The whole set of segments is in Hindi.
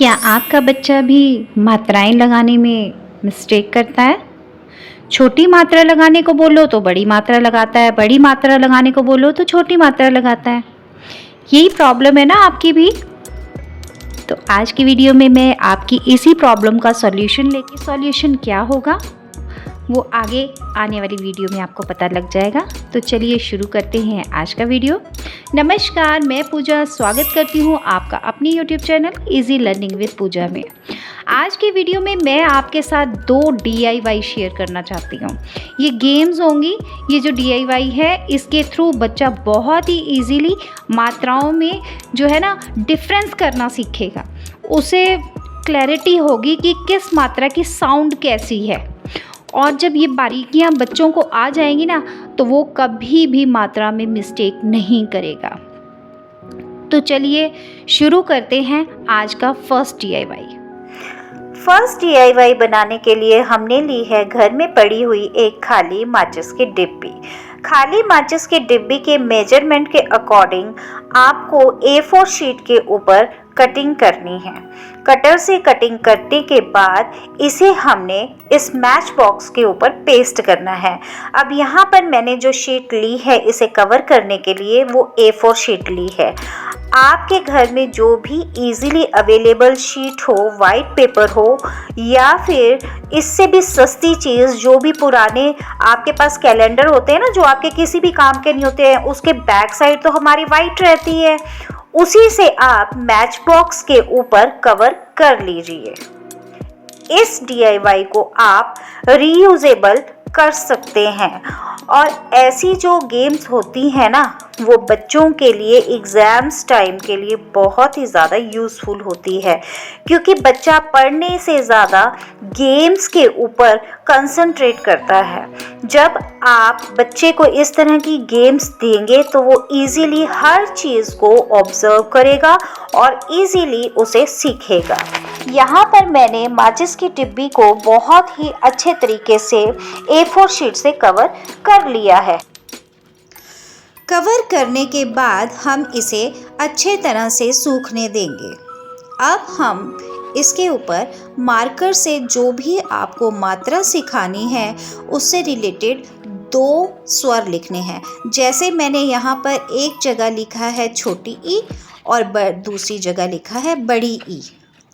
क्या आपका बच्चा भी मात्राएं लगाने में मिस्टेक करता है? छोटी मात्रा लगाने को बोलो तो बड़ी मात्रा लगाता है, बड़ी मात्रा लगाने को बोलो तो छोटी मात्रा लगाता है। यही प्रॉब्लम है ना आपकी भी? तो आज की वीडियो में मैं आपकी इसी प्रॉब्लम का सॉल्यूशन क्या होगा वो आगे आने वाली वीडियो में आपको पता लग जाएगा। तो चलिए शुरू करते हैं आज का वीडियो। नमस्कार, मैं पूजा स्वागत करती हूँ आपका अपनी YouTube channel easy learning with Pooja में। आज की वीडियो में मैं आपके साथ 2 DIY शेयर करना चाहती हूँ। ये गेम्स होंगी। ये जो DIY है इसके थ्रू बच्चा बहुत ही ईजीली मात्राओं में जो है ना डिफरेंस करना सीखेगा। उसे क्लैरिटी होगी कि किस मात्रा की साउंड कैसी है, और जब ये बारीकियां बच्चों को आ जाएंगी ना तो वो कभी भी मात्रा में मिस्टेक नहीं करेगा। तो चलिए शुरू करते हैं आज का फर्स्ट DIY बनाने के लिए हमने ली है घर में पड़ी हुई एक खाली माचिस की डिब्बी। खाली माचिस की डिब्बी के मेजरमेंट के अकॉर्डिंग आपको A4 शीट के ऊपर कटिंग करनी है। कटर से कटिंग करने के बाद इसे हमने इस मैच बॉक्स के ऊपर पेस्ट करना है। अब यहाँ पर मैंने जो शीट ली है इसे कवर करने के लिए वो A4 शीट ली है। आपके घर में जो भी इजीली अवेलेबल शीट हो, वाइट पेपर हो या फिर इससे भी सस्ती चीज़ जो भी पुराने आपके पास कैलेंडर होते हैं ना, जो आपके किसी भी काम के नहीं होते हैं, उसके बैक साइड तो हमारी वाइट रहती है, उसी से आप मैच बॉक्स के ऊपर कवर कर लीजिए। इस DIY को आप रीयूजेबल कर सकते हैं। और ऐसी जो गेम्स होती हैं ना वो बच्चों के लिए एग्ज़ाम्स टाइम के लिए बहुत ही ज़्यादा यूज़फुल होती है, क्योंकि बच्चा पढ़ने से ज़्यादा गेम्स के ऊपर कंसंट्रेट करता है। जब आप बच्चे को इस तरह की गेम्स देंगे तो वो इजीली हर चीज़ को ऑब्जर्व करेगा और इजीली उसे सीखेगा। यहाँ पर मैंने माचिस की डिब्बी को बहुत ही अच्छे तरीके से A4 शीट से कवर कर लिया है। कवर करने के बाद हम इसे अच्छे तरह से सूखने देंगे। अब हम इसके ऊपर मार्कर से जो भी आपको मात्रा सिखानी है उससे रिलेटेड 2 स्वर लिखने हैं। जैसे मैंने यहाँ पर एक जगह लिखा है छोटी ई और दूसरी जगह लिखा है बड़ी ई।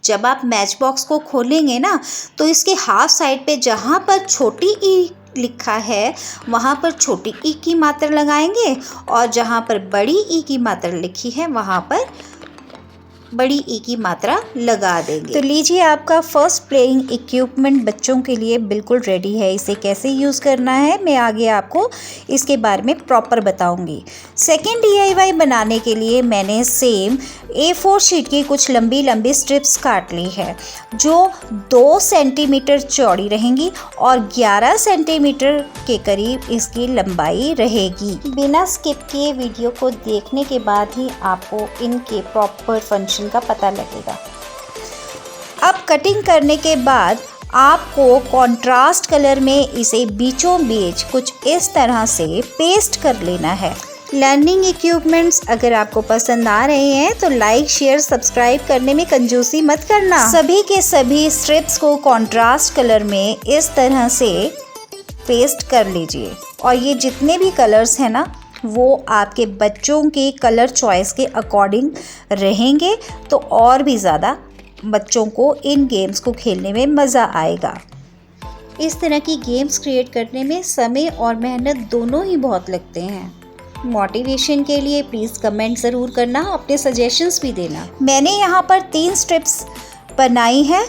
जब आप मैच बॉक्स को खोलेंगे ना तो इसके हाफ साइड पे जहाँ पर छोटी ई लिखा है वहाँ पर छोटी ई की मात्रा लगाएंगे और जहाँ पर बड़ी ई की मात्रा लिखी है वहाँ पर बड़ी ई की मात्रा लगा देंगे। तो लीजिए, आपका फर्स्ट प्लेइंग इक्विपमेंट बच्चों के लिए बिल्कुल रेडी है। इसे कैसे यूज़ करना है मैं आगे आपको इसके बारे में प्रॉपर बताऊंगी। सेकेंड DIY बनाने के लिए मैंने सेम A4 शीट की कुछ लंबी लंबी स्ट्रिप्स काट ली है जो 2 सेंटीमीटर चौड़ी रहेंगी और 11 सेंटीमीटर के करीब इसकी लंबाई रहेगी। बिना स्किप किए वीडियो को देखने के बाद ही आपको इनके प्रॉपर फंक्शन का पता लगेगा। अब कटिंग करने के बाद आपको कंट्रास्ट कलर में इसे बीचों बीच कुछ इस तरह से पेस्ट कर लेना है। लर्निंग इक्विपमेंट्स अगर आपको पसंद आ रहे हैं तो लाइक, शेयर, सब्सक्राइब करने में कंजूसी मत करना। सभी के सभी स्ट्रिप्स को कंट्रास्ट कलर में इस तरह से पेस्ट कर लीजिए। और ये जितने भी कलर्स हैं ना वो आपके बच्चों के कलर चॉइस के अकॉर्डिंग रहेंगे, तो और भी ज़्यादा बच्चों को इन गेम्स को खेलने में मज़ा आएगा। इस तरह की गेम्स क्रिएट करने में समय और मेहनत दोनों ही बहुत लगते हैं। मोटिवेशन के लिए प्लीज़ कमेंट ज़रूर करना, अपने सजेशंस भी देना। मैंने यहाँ पर 3 स्ट्रिप्स बनाई हैं।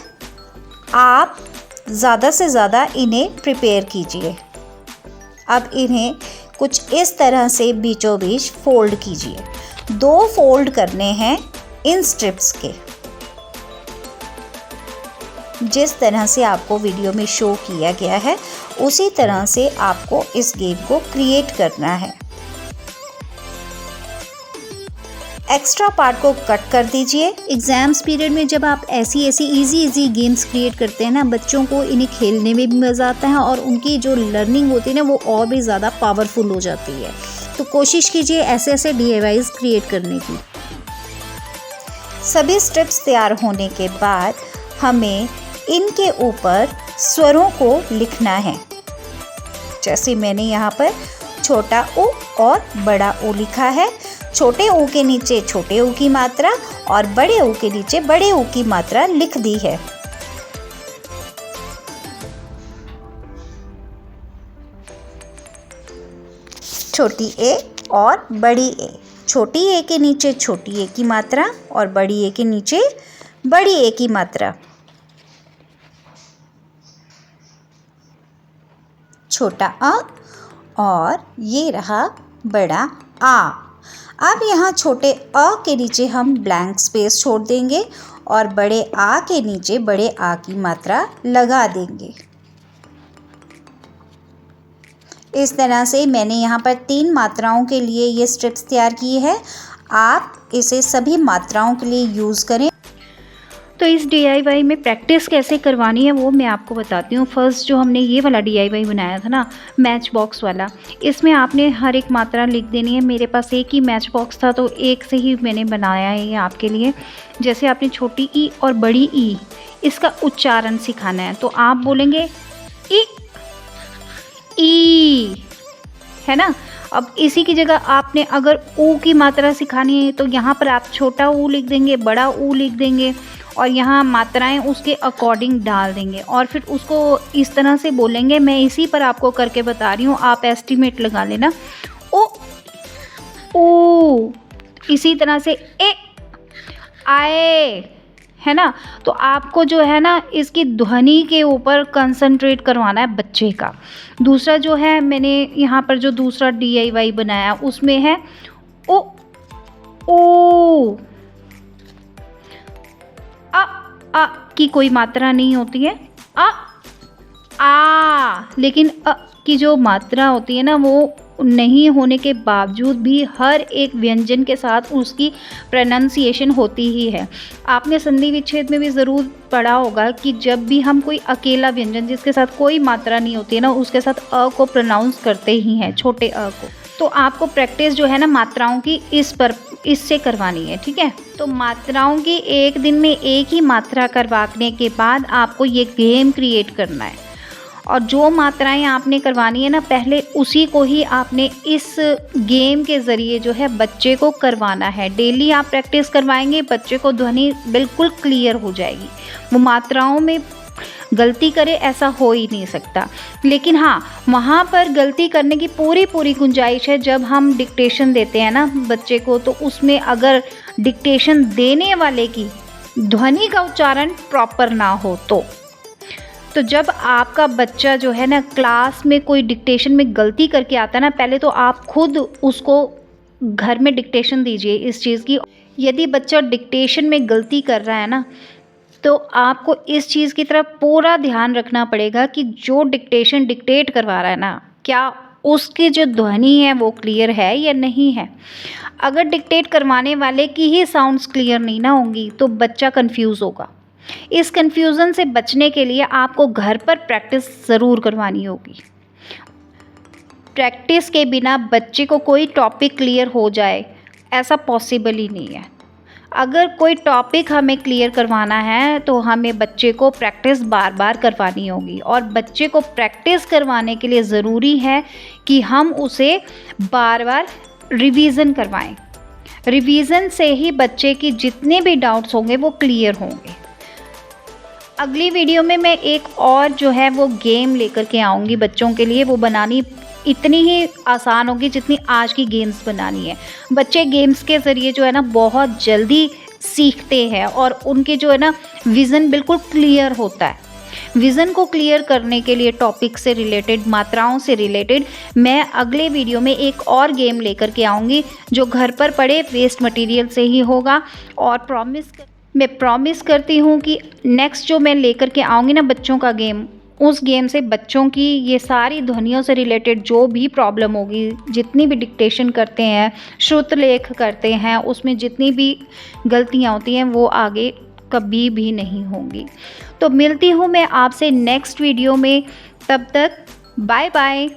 आप ज़्यादा से ज़्यादा इन्हें प्रिपेयर कीजिए। अब इन्हें कुछ इस तरह से बीचों बीच फोल्ड कीजिए। 2 फोल्ड करने हैं इन स्ट्रिप्स के, जिस तरह से आपको वीडियो में शो किया गया है उसी तरह से आपको इस गेम को क्रिएट करना है। एक्स्ट्रा पार्ट को कट कर दीजिए। एग्ज़ाम्स पीरियड में जब आप ऐसी इजी गेम्स क्रिएट करते हैं ना, बच्चों को इन्हें खेलने में भी मज़ा आता है और उनकी जो लर्निंग होती है ना वो और भी ज़्यादा पावरफुल हो जाती है। तो कोशिश कीजिए ऐसे DIYs क्रिएट करने की। सभी स्ट्रिप्स तैयार होने के बाद हमें इनके ऊपर स्वरों को लिखना है। जैसे मैंने यहाँ पर छोटा ऊ और बड़ा ऊ लिखा है। छोटे ऊ के नीचे छोटे ऊ की मात्रा और बड़े ऊ के नीचे बड़े ऊ की मात्रा लिख दी है। छोटी ए और बड़ी ए। छोटी ए के नीचे छोटी ए की मात्रा और बड़ी ए के नीचे बड़ी ए की मात्रा। छोटा अ और ये रहा बड़ा आ। अब यहाँ छोटे अ के नीचे हम ब्लैंक स्पेस छोड़ देंगे और बड़े आ के नीचे बड़े आ की मात्रा लगा देंगे। इस तरह से मैंने यहाँ पर 3 मात्राओं के लिए ये स्ट्रिप्स तैयार की है। आप इसे सभी मात्राओं के लिए यूज़ करें। तो इस DIY में प्रैक्टिस कैसे करवानी है वो मैं आपको बताती हूँ। फर्स्ट जो हमने ये वाला DIY बनाया था ना, मैच बॉक्स वाला, इसमें आपने हर एक मात्रा लिख देनी है। मेरे पास एक ही मैच बॉक्स था तो एक से ही मैंने बनाया है ये आपके लिए। जैसे आपने छोटी ई और बड़ी ई, इसका उच्चारण सिखाना है। तो आप बोलेंगे ई, है ना। अब इसी की जगह आपने अगर ऊ की मात्रा सिखानी है तो यहाँ पर आप छोटा ऊ लिख देंगे, बड़ा ऊ लिख देंगे और यहाँ मात्राएं उसके अकॉर्डिंग डाल देंगे और फिर उसको इस तरह से बोलेंगे। मैं इसी पर आपको करके बता रही हूँ, आप एस्टिमेट लगा लेना। ओ इसी तरह से ए आए, है ना। तो आपको जो है ना इसकी ध्वनि के ऊपर कंसंट्रेट करवाना है बच्चे का। दूसरा जो है मैंने यहाँ पर जो दूसरा DIY बनाया उसमें है ओ आ की कोई मात्रा नहीं होती है, लेकिन अ की जो मात्रा होती है ना वो नहीं होने के बावजूद भी हर एक व्यंजन के साथ उसकी प्रोनाउंसिएशन होती ही है। आपने संधि विच्छेद में भी ज़रूर पढ़ा होगा कि जब भी हम कोई अकेला व्यंजन जिसके साथ कोई मात्रा नहीं होती है ना, उसके साथ अ को प्रोनाउंस करते ही हैं, छोटे अ को। तो आपको प्रैक्टिस जो है ना मात्राओं की इससे करवानी है, ठीक है। तो मात्राओं की एक दिन में एक ही मात्रा करवाने के बाद आपको ये गेम क्रिएट करना है और जो मात्राएं आपने करवानी है ना पहले उसी को ही आपने इस गेम के ज़रिए जो है बच्चे को करवाना है। डेली आप प्रैक्टिस करवाएंगे, बच्चे को ध्वनि बिल्कुल क्लियर हो जाएगी। वो मात्राओं में गलती करे ऐसा हो ही नहीं सकता, लेकिन हाँ वहाँ पर गलती करने की पूरी गुंजाइश है। जब हम डिक्टेशन देते हैं ना बच्चे को, तो उसमें अगर डिक्टेशन देने वाले की ध्वनि का उच्चारण प्रॉपर ना हो तो जब आपका बच्चा जो है ना क्लास में कोई डिक्टेशन में गलती करके आता है ना, पहले तो आप खुद उसको घर में डिक्टेशन दीजिए इस चीज़ की। यदि बच्चा डिक्टेशन में गलती कर रहा है ना तो आपको इस चीज़ की तरफ पूरा ध्यान रखना पड़ेगा कि जो डिक्टेशन डिक्टेट करवा रहा है ना, क्या उसकी जो ध्वनि है वो क्लियर है या नहीं है। अगर डिक्टेट करवाने वाले की ही साउंड्स क्लियर नहीं ना होंगी तो बच्चा कंफ्यूज होगा। इस कंफ्यूजन से बचने के लिए आपको घर पर प्रैक्टिस ज़रूर करवानी होगी। प्रैक्टिस के बिना बच्चे को कोई टॉपिक क्लियर हो जाए ऐसा पॉसिबल ही नहीं है। अगर कोई टॉपिक हमें क्लियर करवाना है तो हमें बच्चे को प्रैक्टिस बार बार करवानी होगी और बच्चे को प्रैक्टिस करवाने के लिए ज़रूरी है कि हम उसे बार बार रिवीज़न करवाएं। रिवीज़न से ही बच्चे की जितने भी डाउट्स होंगे वो क्लियर होंगे। अगली वीडियो में मैं एक और जो है वो गेम लेकर के आऊँगी बच्चों के लिए। वो बनानी इतनी ही आसान होगी जितनी आज की गेम्स बनानी है। बच्चे गेम्स के ज़रिए जो है ना बहुत जल्दी सीखते हैं और उनके जो है ना विज़न बिल्कुल क्लियर होता है। विज़न को क्लियर करने के लिए टॉपिक से रिलेटेड, मात्राओं से रिलेटेड मैं अगले वीडियो में एक और गेम लेकर के आऊँगी जो घर पर पड़े वेस्ट मटेरियल से ही होगा। और मैं प्रॉमिस करती हूँ कि नेक्स्ट जो मैं लेकर के आऊँगी ना बच्चों का गेम, उस गेम से बच्चों की ये सारी ध्वनियों से रिलेटेड जो भी प्रॉब्लम होगी, जितनी भी डिक्टेशन करते हैं, श्रुत लेख करते हैं, उसमें जितनी भी गलतियाँ होती हैं वो आगे कभी भी नहीं होंगी। तो मिलती हूँ मैं आपसे नेक्स्ट वीडियो में, तब तक बाय बाय।